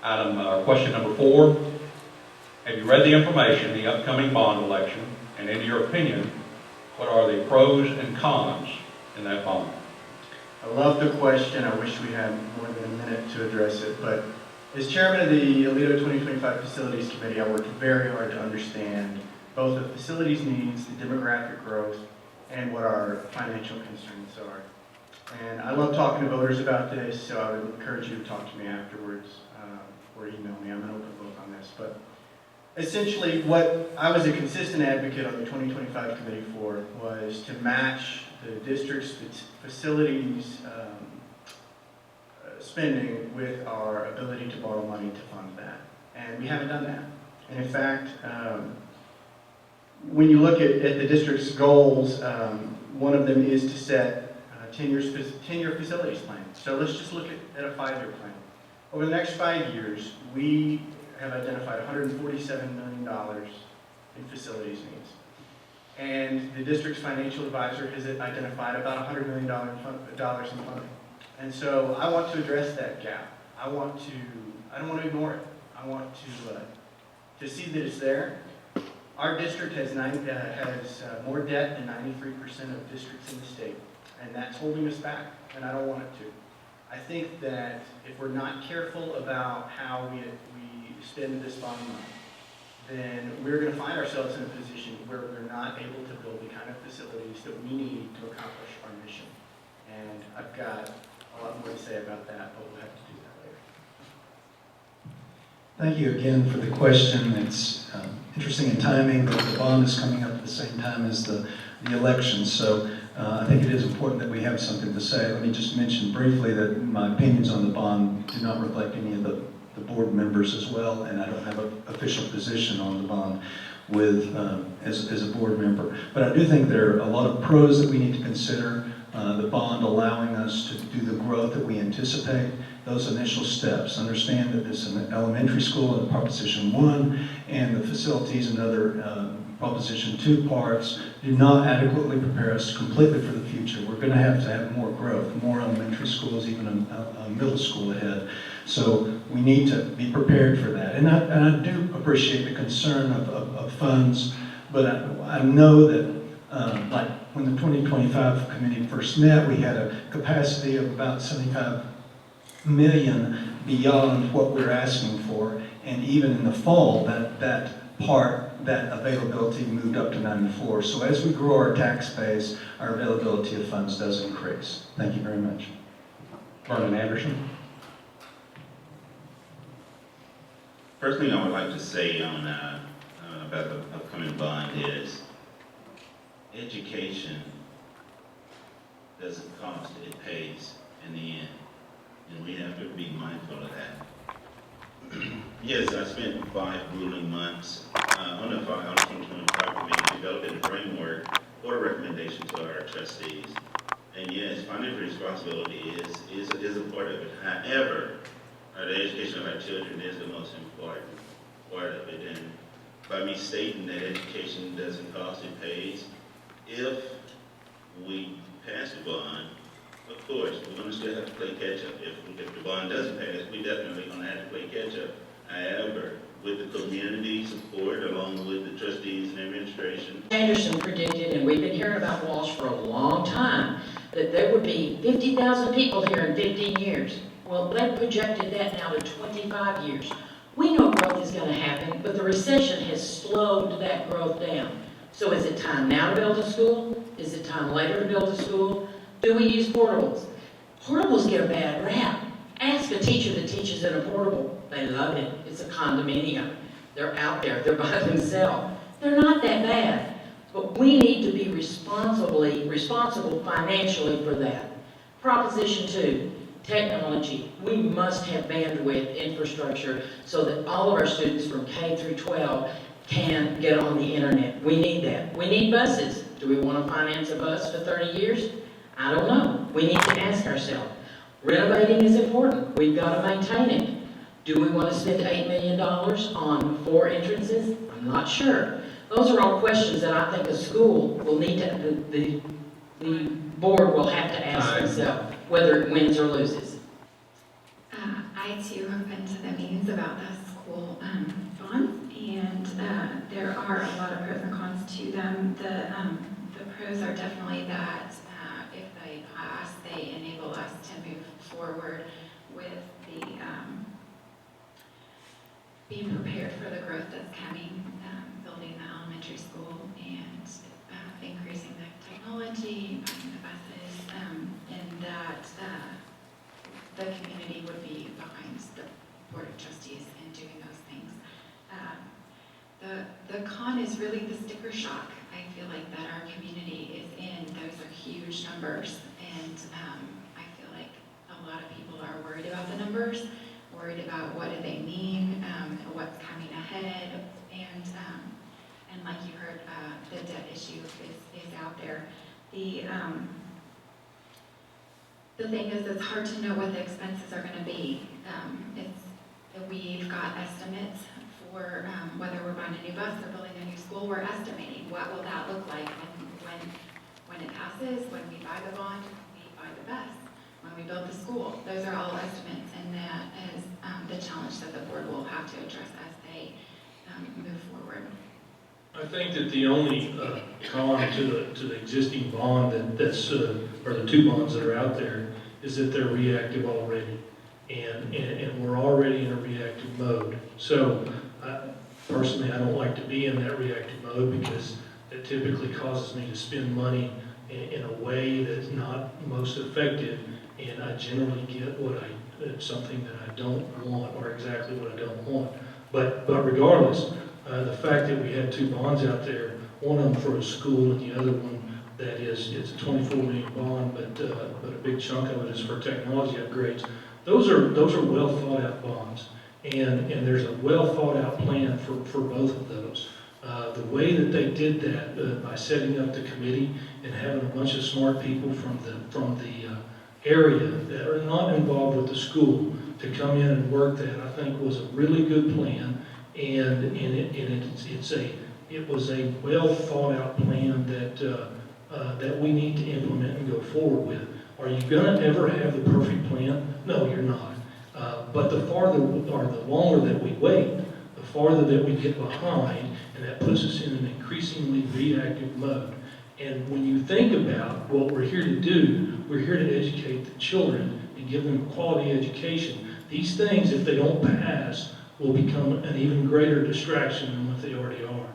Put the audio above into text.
Question number 4. Have you read the information, the upcoming bond election, and in your opinion, what are the pros and cons in that bond? I love the question. I wish we had more than a minute to address it, but as chairman of the Aledo 2025 Facilities Committee, I worked very hard to understand both the facilities needs, the demographic growth, and what our financial concerns are. And I love talking to voters about this, so I would encourage you to talk to me afterwards or email me. I'm an open book on this. But essentially, what I was a consistent advocate on the 2025 committee for was to match the district's facilities spending with our ability to borrow money to fund that. And we haven't done that. And in fact, when you look at the district's goals, one of them is to set 10-year facilities plan. So let's just look at a 5-year plan. Over the next 5 years, we have identified $147 million in facilities needs. And the district's financial advisor has identified about $100 million in funding. And so I want to address that gap. I don't want to ignore it. I want to see that it's there. Our district has more debt than 93% of districts in the state, and that's holding us back, and I don't want it to. I think that if we're not careful about how we spend this bond money, then we're going to find ourselves in a position where we're not able to build the kind of facilities that we need to accomplish our mission. And I've got a lot more to say about that, but we'll have to do that later. Thank you again for the question. It's interesting in timing, but the bond is coming up at the same time as the election. So I think it is important that we have something to say. Let me just mention briefly that my opinions on the bond do not reflect any of the board members as well, and I don't have an official position on the bond as a board member. But I do think there are a lot of pros that we need to consider. The bond allowing us to do the growth that we anticipate, those initial steps. Understand that this is an elementary school in Proposition 1, and the facilities and other Proposition 2 parts do not adequately prepare us completely for the future. We're going to have more growth, more elementary schools, even a middle school ahead. So we need to be prepared for that. And I do appreciate the concern of funds, but I know that like when the 2025 committee first met, we had a capacity of about 75 million beyond what we're asking for. And even in the fall, that availability moved up to 94. So as we grow our tax base, our availability of funds does increase. Thank you very much. Vernon Anderson. First thing I would like to say on about the upcoming bond is education doesn't cost, it pays in the end. And we have to be mindful of that. Yes, I spent 5 grueling months on the 2025 committee developing a framework for a recommendation to our trustees. And yes, financial responsibility is a part of it. However, the education of our children is the most important part of it. And by me stating that education doesn't cost, it pays, if we pass the bond, of course, we're going to still have to play catch-up. If the bond doesn't pass, we definitely going to have to play catch-up. However, with the community support, along with the trustees and administration. Anderson predicted, and we've been hearing about Walsh for a long time, that there would be 50,000 people here in 15 years. Well, they projected that now to 25 years. We know growth is going to happen, but the recession has slowed that growth down. So is it time now to build a school? Is it time later to build a school? Do we use portables? Portables get a bad rap. Ask a teacher that teaches in a portable. They love it. It's a condominium. They're out there. They're by themselves. They're not that bad. But we need to be responsible financially for that. Proposition 2, technology. We must have bandwidth infrastructure so that all of our students from K through 12 can get on the internet. We need that. We need buses. Do we want to finance a bus for 30 years? I don't know. We need to ask ourselves. Renovating is important. We've got to maintain it. Do we want to spend $8 million on 4 entrances? I'm not sure. Those are all questions that I think a school will need to, the board will have to ask themselves whether it wins or loses. I I too have been to the meetings about the school bonds, and there are a lot of pros and cons to them. The pros are definitely that if they pass, they enable us to move forward with the being prepared for the growth that's coming, building the elementary school and increasing the technology, buying the buses, and that the community would be behind the Board of Trustees in doing those things. The con is really the sticker shock. I feel like that our community is in. Those are huge numbers, and I feel like a lot of people are worried about the numbers, worried about what do they mean, what's coming ahead, and like you heard, the debt issue is out there. The thing is, it's hard to know what the expenses are going to be. We've got estimates for whether we're buying a new bus or building a new school. We're estimating what will that look like when it passes, when we buy the bond, we buy the bus, when we build the school. Those are all estimates, and that is the challenge that the board will have to address as they move forward. I think that the only con to the existing bond that's or the two bonds that are out there is that they're reactive already, and we're already in a reactive mode. So personally, I don't like to be in that reactive mode because it typically causes me to spend money in a way that's not most effective, and I generally get something that I don't want, or exactly what I don't want. But regardless, the fact that we had two bonds out there, one of them for a school and the other one that it's a $24 million bond, but a big chunk of it is for technology upgrades. Those are well thought out bonds, and there's a well thought out plan for both of those. The way that they did that by setting up the committee and having a bunch of smart people from the area that are not involved with the school to come in and work that, I think was a really good plan, and it was a well thought out plan that we need to implement and go forward with. Are you going to ever have the perfect plan? No, you're not. But the longer that we wait, the farther that we get behind, and that puts us in an increasingly reactive mode. And when you think about what we're here to do, we're here to educate the children and give them a quality education. These things, if they don't pass, will become an even greater distraction than what they already are.